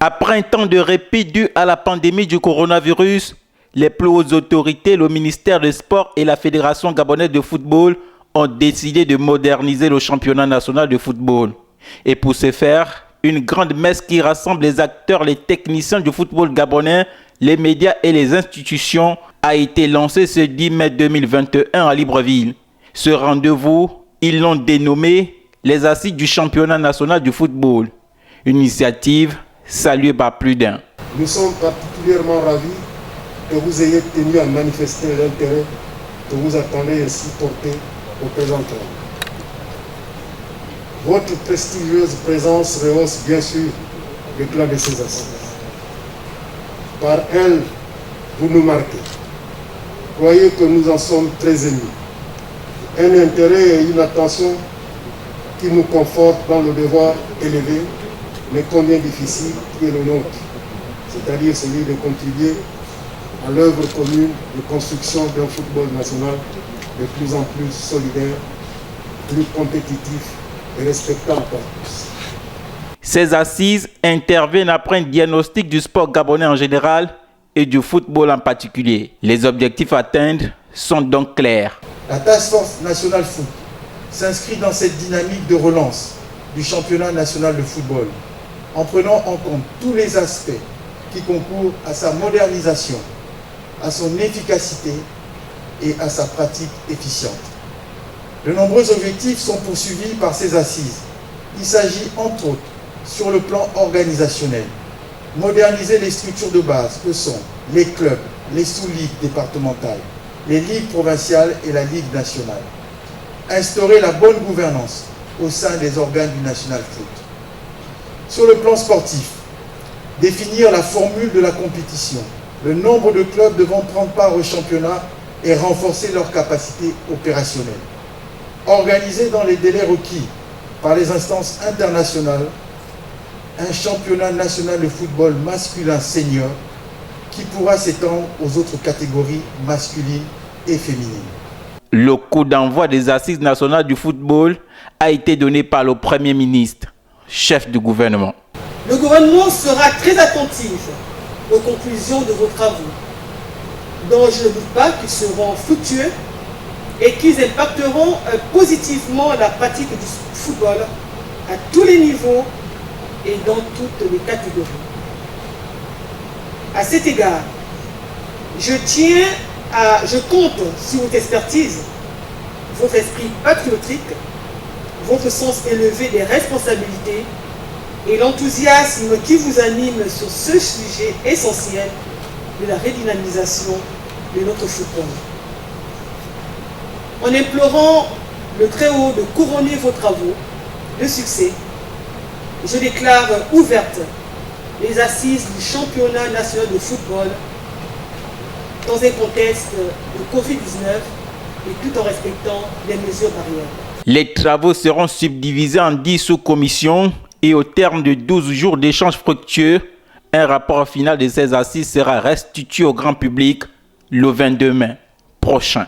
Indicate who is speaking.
Speaker 1: Après un temps de répit dû à la pandémie du coronavirus, les plus hautes autorités, le ministère des Sports et la Fédération gabonaise de football ont décidé de moderniser le championnat national de football. Et pour ce faire, une grande messe qui rassemble les acteurs, les techniciens du football gabonais, les médias et les institutions a été lancée ce 10 mai 2021 à Libreville. Ce rendez-vous, ils l'ont dénommé les Assises du championnat national du football. Une initiative saluée par plus d'un.
Speaker 2: Nous sommes particulièrement ravis que vous ayez tenu à manifester l'intérêt que vous attendez ainsi porter au présent temps. Votre prestigieuse présence rehausse bien sûr l'éclat de ces assises. Par elle, vous nous marquez. Croyez que nous en sommes très émus. Un intérêt et une attention qui nous confortent dans le devoir élevé, mais combien difficile qui est le nôtre, c'est-à-dire celui de contribuer à l'œuvre commune de construction d'un football national de plus en plus solidaire, plus compétitif et respectable par tous.
Speaker 1: Ces assises interviennent après un diagnostic du sport gabonais en général et du football en particulier. Les objectifs à atteindre sont donc clairs.
Speaker 3: La Task Force National Foot s'inscrit dans cette dynamique de relance du championnat national de football en prenant en compte tous les aspects qui concourent à sa modernisation, à son efficacité et à sa pratique efficiente. De nombreux objectifs sont poursuivis par ces assises. Il s'agit entre autres, sur le plan organisationnel, moderniser les structures de base que sont les clubs, les sous-ligues départementales, les ligues provinciales et la ligue nationale. Instaurer la bonne gouvernance au sein des organes du National Foot. Sur le plan sportif, définir la formule de la compétition, le nombre de clubs devant prendre part au championnat et renforcer leur capacité opérationnelle. Organiser dans les délais requis par les instances internationales un championnat national de football masculin senior qui pourra s'étendre aux autres catégories masculines et féminines.
Speaker 1: Le coup d'envoi des Assises nationales du football a été donné par le Premier ministre, chef du gouvernement.
Speaker 4: Le gouvernement sera très attentif aux conclusions de vos travaux, dont je ne doute pas qu'ils seront fructueux et qu'ils impacteront positivement la pratique du football à tous les niveaux et dans toutes les catégories. À cet égard, je compte sur votre expertise, votre esprit patriotique, votre sens élevé des responsabilités et l'enthousiasme qui vous anime sur ce sujet essentiel de la redynamisation de notre football. En implorant le Très-Haut de couronner vos travaux de succès, je déclare ouvertes les assises du championnat national de football dans un contexte de Covid-19 et tout en respectant les mesures barrières.
Speaker 1: Les travaux seront subdivisés en 10 sous-commissions et au terme de 12 jours d'échanges fructueux, un rapport final de ces assises sera restitué au grand public le 22 mai prochain.